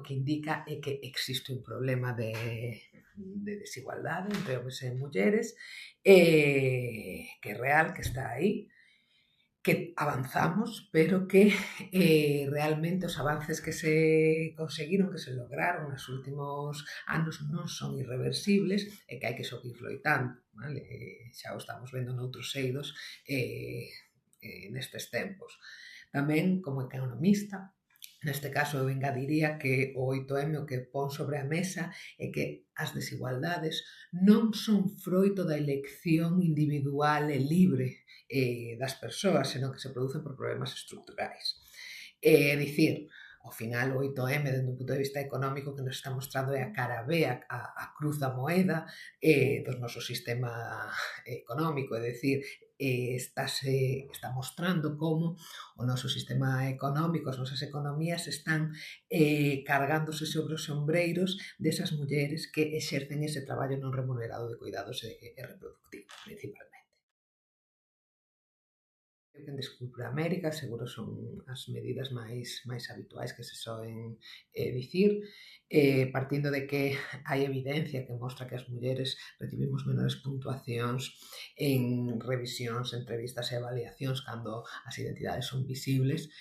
que indica é que existe un problema de desigualdade entre homens e mulleres, que é real, que está aí, que avanzamos, pero que realmente os avances que se conseguiron, que se lograron nos últimos anos non son irreversibles e que hai que seguir loitando, vale? Xa o estamos vendo noutros eidos nestes tempos. Tamén, como economista, neste caso eu engadiría que o 8M o que pon sobre a mesa é que as desigualdades non son froito da elección individual e libre das persoas, senón que se producen por problemas estruturais. É dicir, ao final o 8M, dende un punto de vista económico, que nos está mostrando é a cara B, a cruz da moeda do noso sistema económico, é dicir, está mostrando como o noso sistema económico, as nosas economías están cargándose sobre os ombreiros desas mulleres que exercen ese traballo non remunerado de cuidados e reproductivos, principalmente. Eu que en desculpa América, seguro son as medidas máis habituais que se soen dicir, partindo de que hai evidencia que mostra que as mulleres recibimos menores puntuacións en revisións, entrevistas e avaliacións cando as identidades son visibles,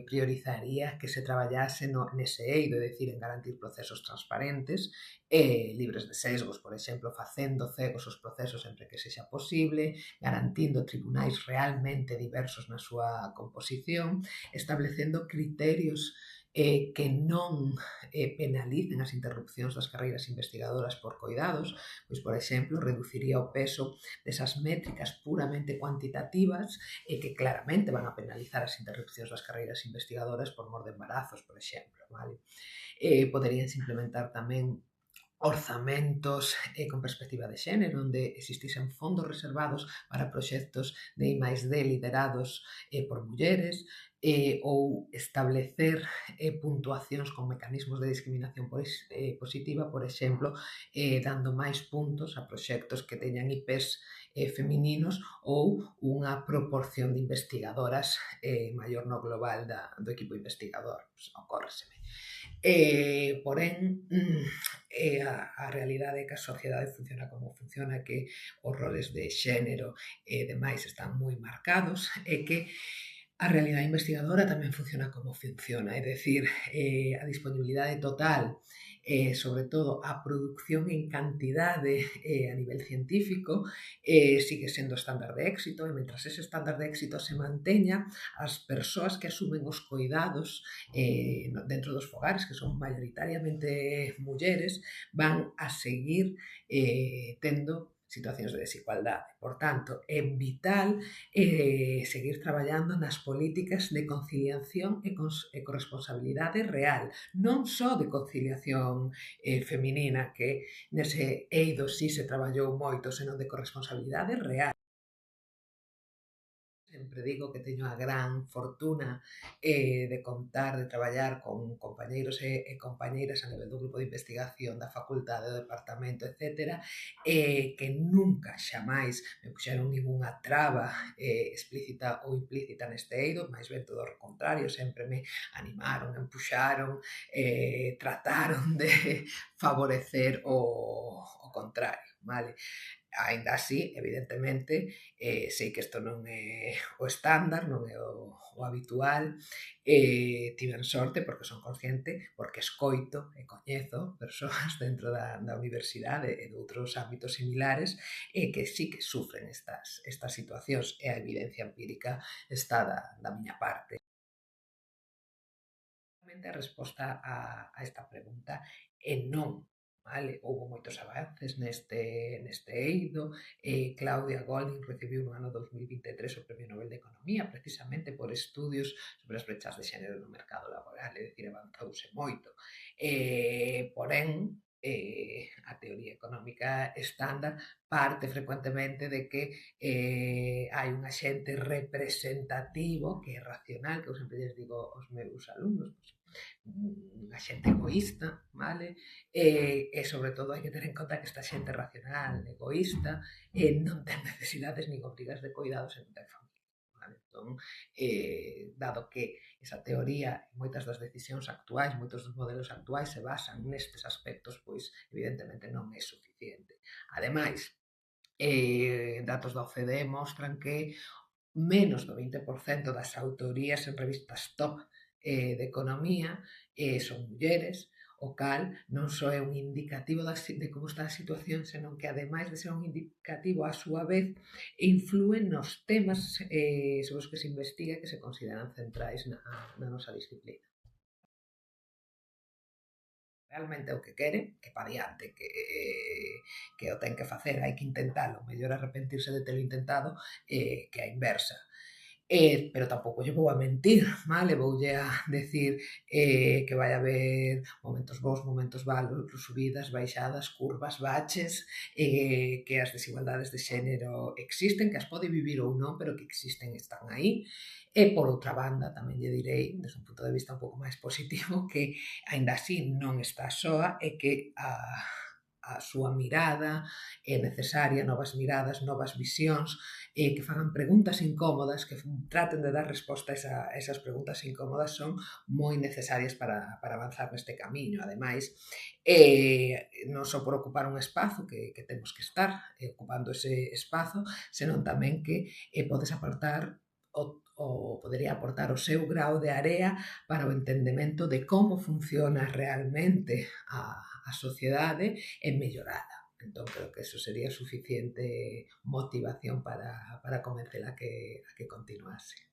priorizaría que se traballase nese eido, é dicir, en garantir procesos transparentes libres de sesgos, por exemplo, facendo cegos os procesos sempre que sexa posible, garantindo tribunais realmente diversos na súa composición, establecendo criterios que non penalicen as interrupcións das carreiras investigadoras por coidados, pois, por exemplo, reduciría o peso desas métricas puramente cuantitativas que claramente van a penalizar as interrupcións das carreiras investigadoras por mor de embarazos, por exemplo, vale? Poderíanse implementar tamén orzamentos con perspectiva de xénero, onde existisen fondos reservados para proxectos de I+D liderados por mulleres, ou establecer puntuacións con mecanismos de discriminación positiva, por exemplo, dando máis puntos a proxectos que teñan IPs femininos ou unha proporción de investigadoras maior no global do equipo investigador, pues, ocórreseme. Porén, a realidade é que a sociedade funciona como funciona, que os roles de xénero e demais están moi marcados e que a realidade investigadora tamén funciona como funciona, é dicir, a disponibilidade total, sobre todo a producción en cantidade a nivel científico, sigue sendo o estándar de éxito, e mentras ese estándar de éxito se manteña, as persoas que asumen os coidados dentro dos fogares, que son maioritariamente mulleres, van a seguir tendo situacións de desigualdade. Por tanto, é vital seguir traballando nas políticas de conciliación e corresponsabilidade real, non só de conciliación feminina, que nese eido sí se traballou moito, senón de corresponsabilidade real. Sempre digo que teño a gran fortuna de contar, de traballar con compañeiros e compañeiras a nivel do grupo de investigación da facultade, do departamento, etcétera, que nunca, xamais, me puxeron ninguna traba explícita ou implícita neste eido, máis ben todo o contrario, sempre me animaron, empuxaron, trataron de favorecer o contrario, vale? Aínda así, evidentemente, sei que isto non é o estándar, non é o habitual, tiven sorte porque son consciente, porque escoito e coñezo persoas dentro da universidade e de outros ámbitos similares que sí que sufren estas situacións e a evidencia empírica está da miña parte. A resposta a esta pregunta é non. Vale, houbo moitos avances neste eido. Claudia Goldin recibiu no ano 2023 o Premio Nobel de Economía precisamente por estudios sobre as brechas de xénero no mercado laboral, é dicir, avanzouse moito. Porén, a teoría económica estándar parte frecuentemente de que hai un axente representativo que é racional, que eu sempre lles digo aos meus alumnos, pues, unha xente egoísta, vale? E sobre todo hai que ter en conta que esta xente racional, egoísta, non ten necesidades nin obrigas de cuidados e non ten familia, Vale? Entón, dado que esa teoría, moitas das decisións actuais, moitos dos modelos actuais se basan nestes aspectos, pois evidentemente non é suficiente. Ademais, datos da OCDE mostran que menos do 20% das autorías en revistas top de economía son mulleres, o cal non só é un indicativo de como está a situación, senón que ademais de ser un indicativo a súa vez influen nos temas sobre os que se investiga que se consideran centrais na nosa disciplina. Realmente o que quere, que pa diante, que o ten que facer, hai que intentalo, mellor arrepentirse de telo intentado que a inversa. Pero tampouco lle vou a mentir, vale? Voulle a decir que vai haber momentos bons, momentos malos, subidas, baixadas, curvas, baches, que as desigualdades de xénero existen, que as pode vivir ou non, pero que existen, están aí. E, por outra banda, tamén lle direi, desde un punto de vista un pouco máis positivo, que, aínda así, non está soa e que a súa mirada é necesaria, novas miradas, novas visións, que fagan preguntas incómodas, que traten de dar resposta a esas preguntas incómodas son moi necesarias para avanzar neste camiño. Ademais, non só por ocupar un espazo, que temos que estar ocupando ese espazo, senón tamén que podes aportar podería aportar o seu grao de area para o entendemento de como funciona realmente a sociedade e mellorada. Entón, creo que eso sería suficiente motivación para convencela a que continuase.